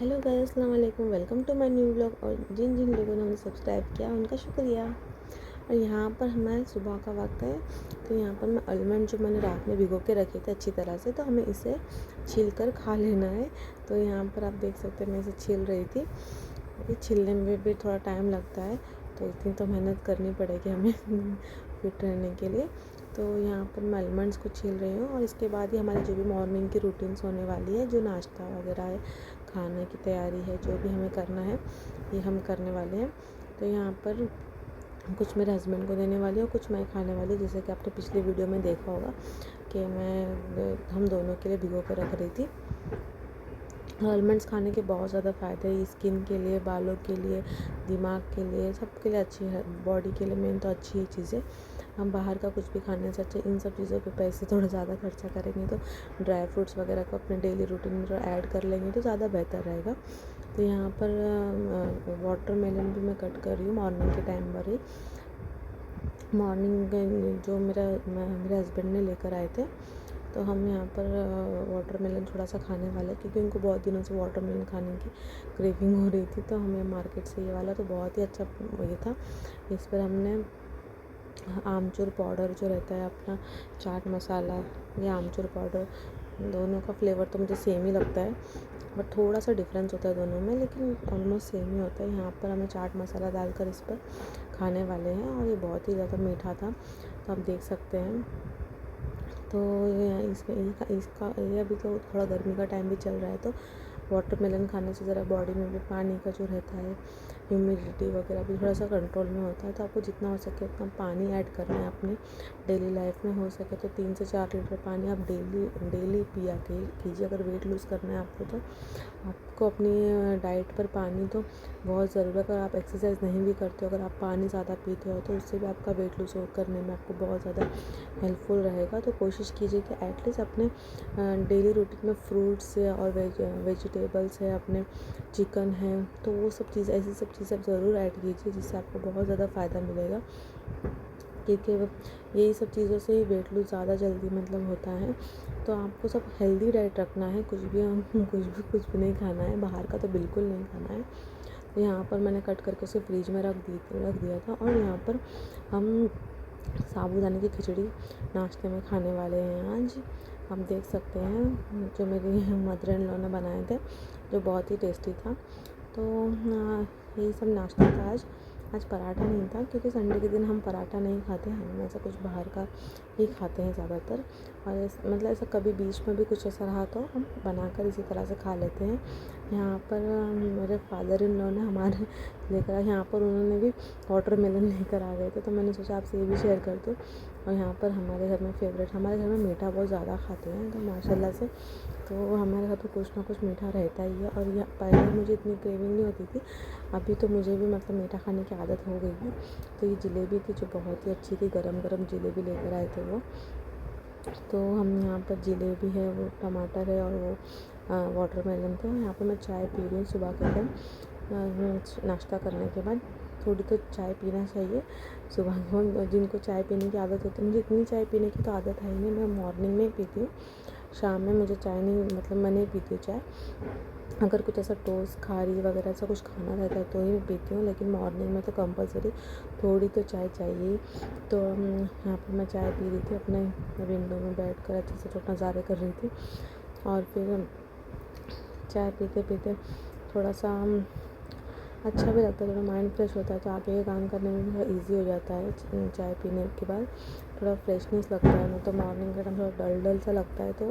Hello guys, अस्सलाम वालेकुम। Welcome to my new blog. और जिन जिन लोगों ने हमें सब्सक्राइब किया उनका शुक्रिया। और यहाँ पर हमारे सुबह का वक्त है, तो यहाँ पर मैं आलमंड जो मैंने रात में भिगो के रखे थे अच्छी तरह से, तो हमें इसे छील कर खा लेना है। तो यहाँ पर आप देख सकते हैं मैं इसे छील रही थी। ये छीलने में भी थोड़ा टाइम लगता है, तो इतनी तो मेहनत करनी पड़ेगी हमें फिट रहने के लिए। तो यहाँ पर मैं आलमंड्स को छील रही हूँ और इसके बाद ही हमारी जो भी मॉर्निंग की रूटीन्स होने वाली है, जो नाश्ता वगैरह है, खाने की तैयारी है, जो भी हमें करना है ये हम करने वाले हैं। तो यहाँ पर कुछ मेरे हस्बैंड को देने वाली हूँ, कुछ मैं खाने वाली, जैसे कि आपने पिछली वीडियो में देखा होगा कि हम दोनों के लिए भिगो कर रख रही थी। आलमंड्स खाने के बहुत ज़्यादा फ़ायदे हैं, स्किन के लिए, बालों के लिए, दिमाग के लिए, सबके लिए अच्छी है, बॉडी के लिए मेन तो अच्छी ही चीज़ है। हम बाहर का कुछ भी खाने से अच्छा इन सब चीज़ों पे पैसे थोड़ा ज़्यादा खर्चा करेंगे, तो ड्राई फ्रूट्स वगैरह को अपने डेली रूटीन में ऐड कर लेंगे तो ज़्यादा बेहतर रहेगा। तो यहाँ पर वाटरमेलन भी मैं कट कर रही हूँ मॉर्निंग के टाइम पर ही। मॉर्निंग जो मेरे हस्बैंड ने लेकर आए थे, तो हम यहाँ पर वाटरमेलन थोड़ा सा खाने वाले, क्योंकि उनको बहुत दिनों से वाटरमेलन खाने की क्रेविंग हो रही थी। तो हमें मार्केट से ये वाला तो बहुत ही अच्छा ये था। इस पर हमने आमचूर पाउडर जो रहता है अपना, चाट मसाला या आमचूर पाउडर, दोनों का फ्लेवर तो मुझे सेम ही लगता है, बट थोड़ा सा डिफरेंस होता है दोनों में, लेकिन ऑलमोस्ट सेम ही होता है। यहाँ पर हमें चाट मसाला डालकर इस पर खाने वाले हैं और ये बहुत ही ज़्यादा मीठा था, तो आप देख सकते हैं। तो इसका ये अभी तो थोड़ा गर्मी का टाइम भी चल रहा है, तो वाटरमेलन खाने से ज़रा बॉडी में भी पानी का जो रहता है, ह्यूमिडिटी वगैरह भी थोड़ा सा कंट्रोल में होता है। तो आपको जितना हो सके उतना पानी ऐड करना है अपने डेली लाइफ में। हो सके तो 3 से 4 लीटर पानी आप डेली पिया कीजिए। अगर वेट लूज़ करना है आपको, तो आपको अपनी डाइट पर पानी तो बहुत ज़रूरत है। अगर आप एक्सरसाइज नहीं भी करते हो, अगर आप पानी ज़्यादा पीते हो, तो उससे भी आपका वेट लूज़ करने में आपको बहुत ज़्यादा हेल्पफुल रहेगा। तो कोशिश कीजिए कि एटलीस्ट अपने डेली रूटीन में फ्रूट्स और वेजिटेबल्स है, अपने चिकन है, तो वो सब चीज़, ऐसी सब चीज़ें आप ज़रूर ऐड कीजिए, जिससे आपको बहुत ज़्यादा फ़ायदा मिलेगा। क्योंकि यही सब चीज़ों से ही वेट लूज़ ज़्यादा जल्दी होता है। तो आपको सब हेल्दी डाइट रखना है, कुछ भी नहीं खाना है, बाहर का तो बिल्कुल नहीं खाना है। तो यहाँ पर मैंने कट करके उसे फ्रिज में रख दिया था। और यहाँ पर हम साबूदाने की खिचड़ी नाश्ते में खाने वाले हैं आज। आप देख सकते हैं जो मेरी मदर इन लॉ ने बनाए थे, जो बहुत ही टेस्टी था। तो यही सब नाश्ता था आज पराठा नहीं था, क्योंकि संडे के दिन हम पराठा नहीं खाते, हम ऐसा कुछ बाहर का ही खाते हैं ज़्यादातर। और ऐसा कभी बीच में भी कुछ ऐसा रहा तो हम बनाकर इसी तरह से खा लेते हैं। यहाँ पर मेरे फादर इन लॉ ने हमारे लेकर यहाँ पर उन्होंने भी वाटरमेलन लेकर आ गए थे, तो मैंने सोचा आपसे ये भी शेयर कर दूँ। और यहाँ पर हमारे घर में मीठा बहुत ज़्यादा खाते हैं, तो माशाल्लाह से तो हमारे घर तो कुछ ना कुछ मीठा रहता ही है। और यह पहले मुझे इतनी क्रेविंग नहीं होती थी, अभी तो मुझे भी मीठा खाने की आदत हो गई है। तो ये जलेबी थी जो बहुत ही अच्छी थी, गरम गरम जलेबी लेकर आए थे वो। तो हम यहाँ पर जलेबी है, वो टमाटर है, और वो वाटरमेलन थे। यहाँ पर मैं चाय पी रही हूँ सुबह के टाइम, नाश्ता करने के बाद थोड़ी तो चाय पीना चाहिए सुबह को। जिनको चाय पीने की आदत होती है, मुझे इतनी चाय पीने की तो आदत है ही नहीं, मैं मॉर्निंग में ही पीती हूँ, शाम में मुझे चाय नहीं, मैं नहीं पीती हूँ चाय। अगर कुछ ऐसा टोस्ट खारी वगैरह ऐसा कुछ खाना रहता है तो ही मैं पीती हूँ, लेकिन मॉर्निंग में तो कंपलसरी थोड़ी तो चाय चाहिए ही। तो यहाँ पर मैं चाय पी रही थी, अपने विंडो में बैठकर अच्छे से थोड़ा नज़ारे कर रही थी। और फिर चाय पीते पीते थोड़ा सा अच्छा भी लगता है, थोड़ा माइंड फ्रेश होता है, तो आगे के काम करने में थोड़ा ईजी हो जाता है। चाय पीने के बाद थोड़ा फ्रेशनेस लगता है, नहीं तो मॉर्निंग का टाइम थोड़ा डल सा लगता है। तो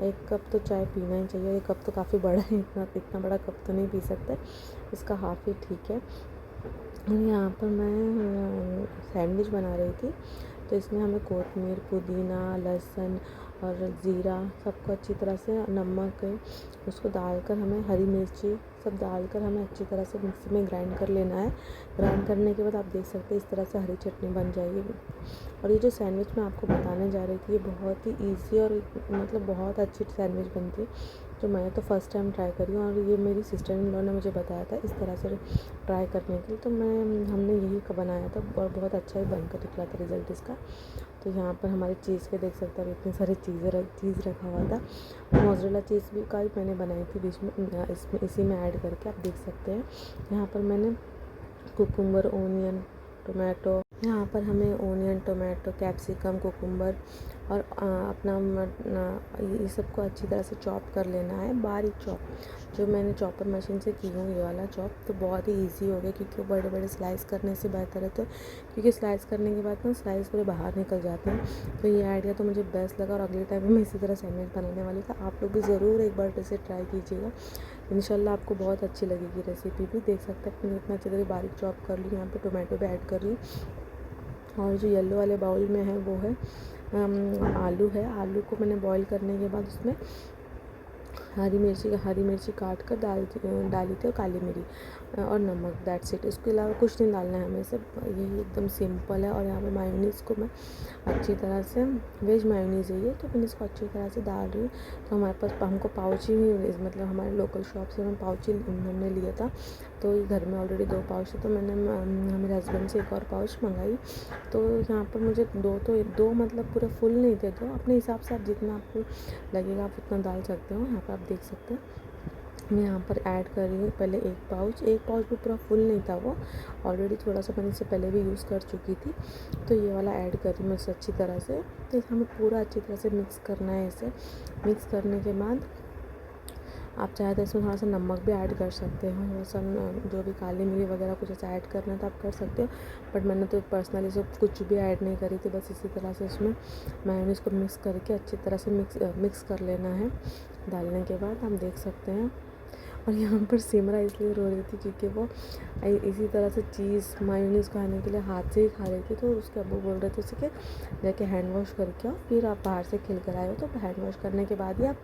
1 कप तो चाय पीना ही चाहिए। 1 कप तो काफ़ी बड़ा है, इतना बड़ा कप तो नहीं पी सकते, इसका हाफ़ ही ठीक है। यहाँ पर मैं सैंडविच बना रही थी, तो इसमें हमें कोतमीर, पुदीना, लहसुन और ज़ीरा सबको अच्छी तरह से, नमक उसको डालकर, हमें हरी मिर्ची सब डालकर हमें अच्छी तरह से मिक्सी में ग्राइंड कर लेना है। ग्राइंड करने के बाद आप देख सकते हैं इस तरह से हरी चटनी बन जाएगी। और ये जो सैंडविच मैं आपको बताने जा रही थी, ये बहुत ही ईजी और बहुत अच्छी सैंडविच बनती है। जो मैंने तो फर्स्ट टाइम ट्राई करी हूँ, और ये मेरी सिस्टर इन लॉ ने मुझे बताया था इस तरह से ट्राई करने के लिए, तो हमने यही बनाया था और बहुत अच्छा ही बनकर निकला था रिज़ल्ट इसका। तो यहाँ पर हमारे चीज़ के देख सकते हैं इतनी सारी चीज़ रखा हुआ था। मोज़रेला चीज़ भी का ही मैंने बनाई थी बीच में, इसमें इसी में ऐड करके आप देख सकते हैं। यहाँ पर मैंने कुकुम्बर, ओनियन, टोमेटो, यहाँ पर हमें ओनियन, टोमेटो, कैप्सिकम, कुकुम्बर और अपना ये सबको अच्छी तरह से चॉप कर लेना है, बारीक चॉप। जो मैंने चॉपर मशीन से की हूँ ये वाला चॉप, तो बहुत ही इजी हो गया, क्योंकि बड़े बड़े स्लाइस करने से बेहतर है, तो क्योंकि स्लाइस करने के बाद ना स्लाइस पूरे बाहर निकल जाते हैं। तो ये आइडिया तो मुझे बेस्ट लगा, और अगले टाइम में मैं इसी तरह सैंडविच बनाने वाली था। आप लोग भी ज़रूर एक बार इसे ट्राई कीजिएगा, इंशाल्लाह आपको बहुत अच्छी लगेगी रेसिपी भी। देख सकते हैं मैंने इतना अच्छी तरह बारीक चॉप कर ली, यहाँ पे टोमेटो भी ऐड कर ली, और जो येलो वाले बाउल में है वो है आलू है। आलू को मैंने बॉईल करने के बाद उसमें हरी मिर्ची काट कर डाली थी, और काली मिरी और नमक, दैट्स इट। इसके अलावा कुछ नहीं डालना है हमें, सब यही एकदम सिंपल है। और यहाँ पे मायोनीज़ को मैं अच्छी तरह से, वेज मायोनीज़ है ये, तो मैंने इसको अच्छी तरह से डाल रही हूँ। तो हमारे पास हमको पाउच ही मतलब हमारे लोकल शॉप से हम पाउच ही हमने लिया था, तो ये घर में ऑलरेडी 2 पाउच थे, तो मैंने मेरे हस्बैंड से एक और पाउच मंगाई। तो यहाँ पर मुझे दो मतलब पूरा फुल नहीं थे, तो अपने हिसाब से आप जितना आपको लगेगा आप उतना डाल सकते हो। यहाँ पर आप देख सकते हैं मैं यहाँ पर ऐड कर रही हूँ पहले एक पाउच भी पूरा फुल नहीं था, वो ऑलरेडी थोड़ा सा मैंने इससे पहले भी यूज़ कर चुकी थी। तो ये वाला ऐड कर रही हूँ मैं इसे अच्छी तरह से। तो हमें पूरा अच्छी तरह से मिक्स करना है। इसे मिक्स करने के बाद आप चाहे तो इसमें थोड़ा सा नमक भी ऐड कर सकते हो, थोड़ा सा जो भी काली मिरी वगैरह कुछ ऐसा ऐड करना है तो आप कर सकते हो, बट मैंने तो पर्सनली सब कुछ भी ऐड नहीं करी थी। बस इसी तरह से उसमें मेयोनीज़ को मिक्स करके अच्छी तरह से मिक्स कर लेना है। डालने के बाद हम देख सकते हैं, और यहाँ पर सिमरा इसलिए रो रही थी क्योंकि वो इसी तरह से चीज़ मेयोनीज़ खाने के लिए हाथ से ही खा रही थी। तो उसके अब्बू बोल रहे थे उसे कि जाके हैंड वॉश करके आओ, फिर आप बाहर से खेल कर आए हो, तो हैंड वॉश करने के बाद ही आप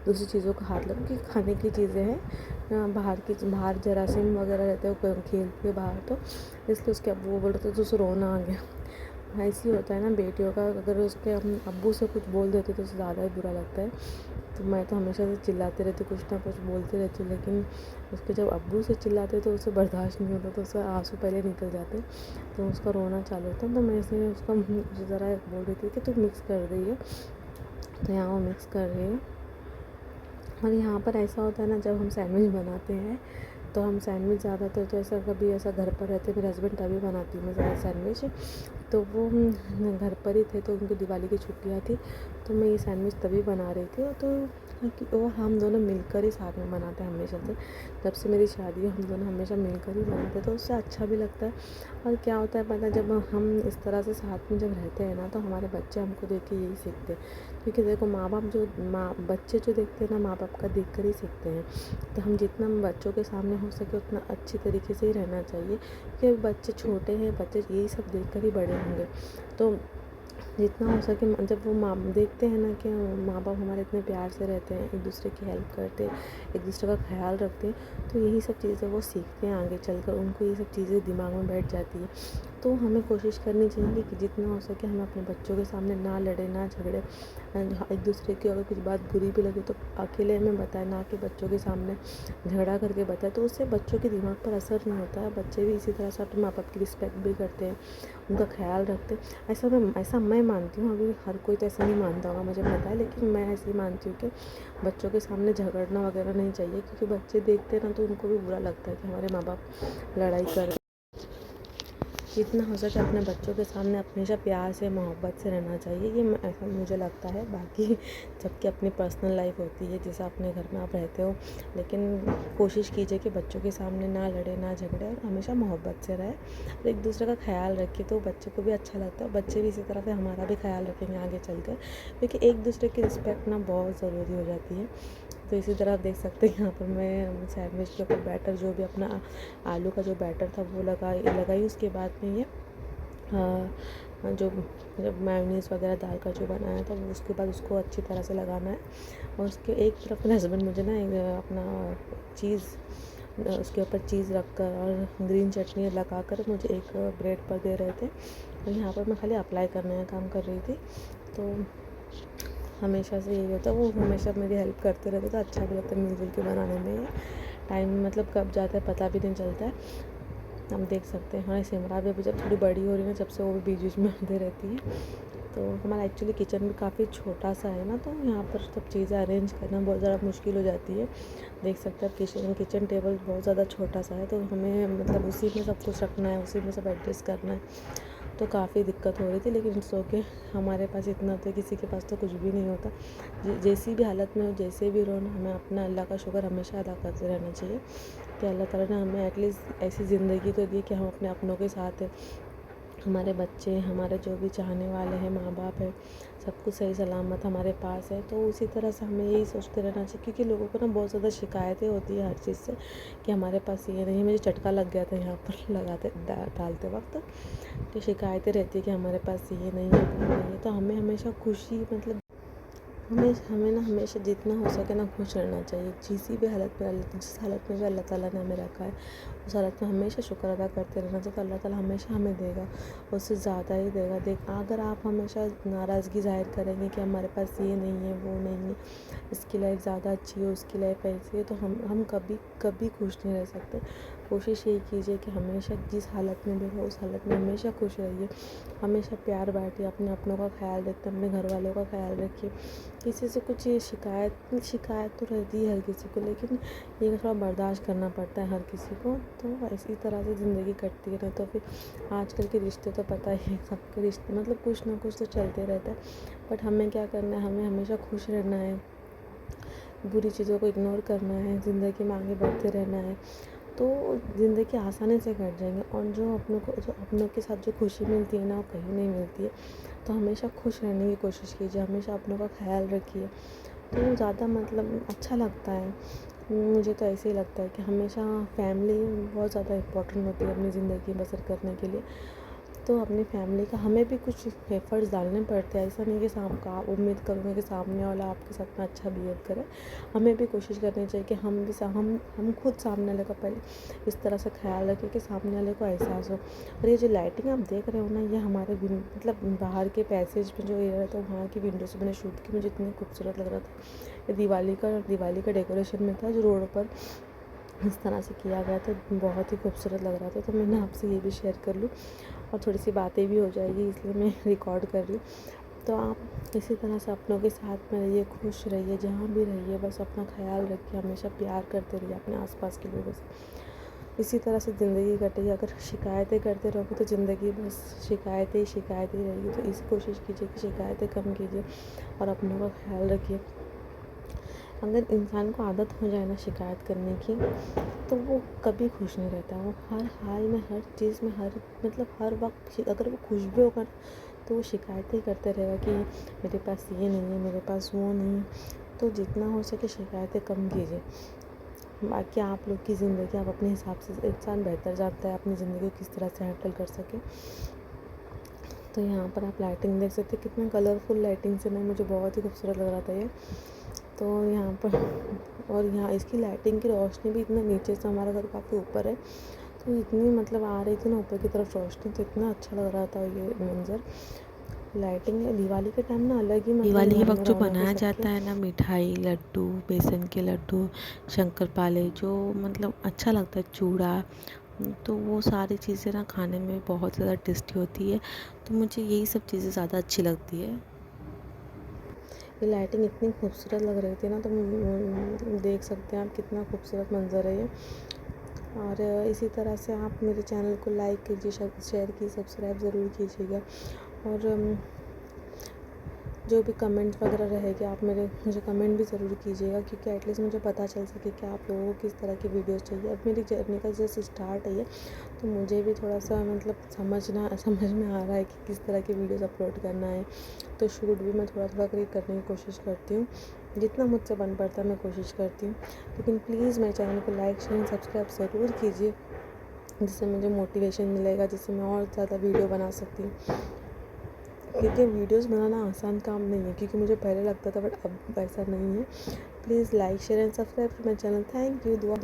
दूसरी चीज़ों का हाथ लगो, क्योंकि खाने की चीज़ें हैं, बाहर जरासीम वगैरह रहते हो खेलते बाहर, तो इसलिए उसके अब्बू बोल रहे थे, तो उसे रोना आ गया। ऐसे ही होता है ना बेटियों का, अगर उसके अब्बू से कुछ बोल देते तो उसे ज़्यादा ही बुरा लगता है। तो मैं तो हमेशा से चिल्लाती रहती, कुछ ना कुछ बोलती रहती हूँ, लेकिन उसके जब अब्बू से चिल्लाते तो उसे बर्दाश्त नहीं होता, तो उसका आंसू पहले निकल जाते, तो उसका रोना चालू होता। तो मैं इसे उसका उसी तरह बोल रही थी कि तू मिक्स कर रही है, तो यहाँ वो मिक्स कर रही है। और यहाँ पर ऐसा होता है ना, जब हम सैंडविच बनाते हैं तो हम सैंडविच ज़्यादातर तो ऐसा कभी ऐसा घर पर रहते, मेरे हस्बैंड तभी बनाती हूँ मैं ज़्यादा सैंडविच, तो वो घर पर ही थे, तो उनकी दिवाली की छुट्टियाँ थी, तो मैं ये सैंडविच तभी बना रही थी। और हम दोनों मिलकर ही साथ में बनाते हैं हमेशा से, जब से मेरी शादी है हम दोनों हमेशा मिलकर ही बनाते, तो उससे अच्छा भी लगता है। और क्या होता है पता है, जब हम इस तरह से साथ में जब रहते हैं ना, तो हमारे बच्चे हमको देख के यही सीखते हैं, क्योंकि देखो बच्चे जो देखते हैं ना, माँ बाप का देख कर ही सीखते हैं। तो हम जितना बच्चों के सामने हो सके उतना अच्छी तरीके से ही रहना चाहिए, क्योंकि बच्चे छोटे हैं, बच्चे यही सब देख कर ही बड़े होंगे। तो जितना हो सके, जब वो माँ देखते हैं ना कि माँ बाप हमारे इतने प्यार से रहते हैं, एक दूसरे की हेल्प करते हैं, एक दूसरे का ख्याल रखते हैं, तो यही सब चीज़ें वो सीखते हैं आगे चलकर, उनको ये सब चीज़ें दिमाग में बैठ जाती है। तो हमें कोशिश करनी चाहिए कि जितना हो सके हम अपने बच्चों के सामने ना लड़े, ना झगड़े, एक दूसरे की अगर कुछ बात बुरी भी लगे तो अकेले में बताए, ना कि बच्चों के सामने झगड़ा करके बताए, तो उससे बच्चों के दिमाग पर असर नहीं होता है। बच्चे भी इसी तरह से अपने माँ बाप की रिस्पेक्ट भी करते हैं, उनका ख्याल रखते हैं। ऐसा मैं मानती हूँ, अभी हर कोई तो ऐसा नहीं मानता होगा मुझे पता है, लेकिन मैं ऐसे ही मानती हूँ कि बच्चों के सामने झगड़ना वगैरह नहीं चाहिए, क्योंकि बच्चे देखते हैं ना, तो उनको भी बुरा लगता है कि हमारे माँ बाप लड़ाई कर। जितना हो सके अपने बच्चों के सामने हमेशा प्यार से, मोहब्बत से रहना चाहिए, ये ऐसा मुझे लगता है। बाकी सबकी अपनी पर्सनल लाइफ होती है, जैसा अपने घर में आप रहते हो, लेकिन कोशिश कीजिए कि बच्चों के सामने ना लड़े, ना झगड़े, और हमेशा मोहब्बत से रहे, और एक दूसरे का ख्याल रखिए, तो बच्चे को भी अच्छा लगता है, बच्चे भी इसी तरह से हमारा भी ख्याल रखेंगे आगे चलकर, क्योंकि एक दूसरे की रिस्पेक्ट ना बहुत ज़रूरी हो जाती है। तो इसी तरह आप देख सकते हैं, यहाँ पर मैं सैंडविच के ऊपर बैटर, जो भी अपना आलू का जो बैटर था वो लगाई। उसके बाद में ये जो जब मेयोनीज़ वगैरह डालकर जो बनाया था, वो उसके बाद उसको अच्छी तरह से लगाना है। और उसके एक तरफ मेरे हस्बैंड मुझे ना अपना चीज़, उसके ऊपर चीज़ रखकर और ग्रीन चटनी लगाकर मुझे एक ब्रेड पर दे रहे थे, और यहाँ पर मैं खाली अप्लाई करने का काम कर रही थी। तो हमेशा से यही होता है, वो हमेशा मेरी हेल्प करते रहते, तो अच्छा भी लगता है मिलजुल के बनाने में। टाइम मतलब कब जाता है पता भी नहीं चलता है। हम देख सकते हैं हमारी सिमरा भी अभी जब थोड़ी बड़ी हो रही है ना, जब से वो भी बीच बीच में आते रहती है। तो हमारा एक्चुअली किचन भी काफ़ी छोटा सा है ना, तो यहाँ पर सब चीज़ें अरेंज करना बहुत ज़्यादा मुश्किल हो जाती है। देख सकते हैं आप किचन टेबल बहुत ज़्यादा छोटा सा है, तो हमें मतलब उसी में सब कुछ रखना है, उसी में सब एडजस्ट करना है, तो काफ़ी दिक्कत हो रही थी। लेकिन सो के हमारे पास इतना होता है, किसी के पास तो कुछ भी नहीं होता। जैसी भी हालत में हो, जैसे भी रहो ना, हमें अपना अल्लाह का शुक्र हमेशा अदा करते रहना चाहिए कि अल्लाह ताला ने हमें एटलीस्ट ऐसी ज़िंदगी तो दी कि हम अपने अपनों के साथ हैं, हमारे बच्चे, हमारे जो भी चाहने वाले हैं, माँ बाप है, सब कुछ सही सलामत हमारे पास है। तो उसी तरह से हमें यही सोचते रहना चाहिए, क्योंकि लोगों को ना बहुत ज़्यादा शिकायतें होती है हर चीज़ से कि हमारे पास ये नहीं है। मुझे चटका लग गया था यहाँ पर लगाते डालते वक्त, कि शिकायतें रहती है कि हमारे पास ये नहीं है, वो नहीं है। तो हमें हमेशा खुशी मतलब हमें ना हमेशा जितना हो सके ना खुश रहना चाहिए, किसी भी हालत में, जिस हालत में भी अल्लाह ताला ने हमें रखा है, उस हालत में हमेशा शुक्र अदा करते रहना चाहिए। तो अल्लाह ताला हमेशा हमें देगा, उससे ज़्यादा ही देगा। अगर आप हमेशा नाराज़गी ज़ाहिर करेंगे कि हमारे पास ये नहीं है, वो नहीं है, इसकी लाइफ ज़्यादा अच्छी है, उसकी लाइफ ऐसी है, तो हम कभी कभी खुश नहीं रह सकते। कोशिश यही कीजिए कि हमेशा जिस हालत में भी हो, उस हालत में हमेशा खुश रहिए, हमेशा प्यार बांटिए, अपने अपनों का ख्याल रखिए, अपने घर वालों का ख्याल रखिए। किसी से कुछ शिकायत तो रहती है हर किसी को, लेकिन ये थोड़ा बर्दाश्त करना पड़ता है हर किसी को। तो इसी तरह से ज़िंदगी कटती है ना। तो फिर आजकल के रिश्ते तो पता ही है, सबके रिश्ते मतलब कुछ ना कुछ तो चलते रहता है। बट हमें क्या करना है, हमें हमेशा खुश रहना है, बुरी चीज़ों को इग्नोर करना है, ज़िंदगी में आगे बढ़ते रहना है, तो ज़िंदगी आसानी से कट जाएंगे। और जो अपनों के साथ जो खुशी मिलती है ना, वो कहीं नहीं मिलती है। तो हमेशा खुश रहने की कोशिश कीजिए, हमेशा अपनों का ख्याल रखिए, तो ज़्यादा मतलब अच्छा लगता है। मुझे तो ऐसे ही लगता है कि हमेशा फैमिली बहुत ज़्यादा इम्पोर्टेंट होती है अपनी ज़िंदगी बसर करने के लिए। तो अपनी फैमिली का हमें भी कुछ एफ़र्ट्स डालने पड़ते हैं। ऐसा नहीं कि आप उम्मीद करोगे कि सामने वाला आपके साथ में अच्छा बिहेव करे। हमें भी कोशिश करनी चाहिए कि हम खुद सामने वाले का पहले इस तरह से ख्याल रखें कि सामने वाले को एहसास हो। और ये जो लाइटिंग आप देख रहे हो ना, ये हमारे मतलब बाहर के पैसेज में जो एरिया रहता है, वहाँ की विंडो से मैंने शूट की। मुझे इतनी खूबसूरत लग रहा था। ये दिवाली का डेकोरेशन में था, जो रोड पर इस तरह से किया गया था, बहुत ही खूबसूरत लग रहा था। तो मैंने आपसे ये भी शेयर कर लूँ, और थोड़ी सी बातें भी हो जाएगी, इसलिए मैं रिकॉर्ड कर रही हूँ। तो आप इसी तरह से अपनों के साथ में रहिए, खुश रहिए, जहाँ भी रहिए, बस अपना ख्याल रखिए, हमेशा प्यार करते रहिए अपने आसपास के लोगों से। इसी तरह से ज़िंदगी कटेगी। अगर शिकायतें करते रहोगे तो ज़िंदगी बस शिकायतें ही रहेगी। तो इस कोशिश कीजिए कि शिकायतें कम कीजिए और अपनों का ख्याल रखिए। अगर इंसान को आदत हो जाए ना शिकायत करने की, तो वो कभी खुश नहीं रहता। वो हर हाल में, हर चीज़ में, हर वक्त अगर वो खुश भी होगा तो वो शिकायतें करते रहेगा कि मेरे पास ये नहीं है, मेरे पास वो नहीं है। तो जितना हो सके शिकायतें कम कीजिए। बाकी आप लोग की ज़िंदगी आप अपने हिसाब से, इंसान बेहतर जानता है अपनी ज़िंदगी को किस तरह से हैंडल कर सके। तो यहाँ पर आप लाइटिंग देख सकते हैं, कितना कलरफुल लाइटिंग से ना, मुझे बहुत ही खूबसूरत लग रहा था ये। तो यहाँ पर और यहाँ इसकी लाइटिंग की रोशनी भी इतना नीचे से, हमारा घर काफ़ी ऊपर है, तो इतनी मतलब आ रही थी ना ऊपर की तरफ रोशनी, तो इतना अच्छा लग रहा था ये मंज़र। लाइटिंग दिवाली के टाइम ना अलग ही मतलब दिवाली के घर में वक्त जो रौनक है बनाया सबकी। जाता है ना, मिठाई, लड्डू, बेसन के लड्डू, शंकरपाले, जो मतलब अच्छा लगता है, चूड़ा, तो वो सारी चीज़ें ना खाने में बहुत ज़्यादा टेस्टी होती है। तो मुझे यही सब चीज़ें ज़्यादा अच्छी लगती है। ये लाइटिंग इतनी खूबसूरत लग रही थी ना, तो देख सकते हैं आप कितना खूबसूरत मंज़र है ये। और इसी तरह से आप मेरे चैनल को लाइक कीजिए, शेयर कीजिए, सब्सक्राइब ज़रूर कीजिएगा। और जो भी कमेंट वगैरह रहेगी आप मुझे कमेंट भी ज़रूर कीजिएगा, क्योंकि एटलीस्ट मुझे पता चल सके कि आप लोगों को किस तरह की वीडियोस चाहिए। अब मेरी जर्नी का जस्ट स्टार्ट है ये, तो मुझे भी थोड़ा सा मतलब समझ में आ रहा है कि किस तरह की वीडियोस अपलोड करना है। तो शूट भी मैं थोड़ा थोड़ा करने की कोशिश करती हूँ, जितना मुझसे बन पड़ता है मैं कोशिश करती हूँ। लेकिन प्लीज़ मेरे चैनल को लाइक, शेयर, सब्सक्राइब ज़रूर कीजिए, जिससे मुझे मोटिवेशन मिलेगा, जिससे मैं और ज़्यादा वीडियो बना सकती हूँ। क्योंकि वीडियोस बनाना आसान काम नहीं है, क्योंकि मुझे पहले लगता था, बट अब ऐसा नहीं है। Please like, share and subscribe to my channel. Thank you. दुआ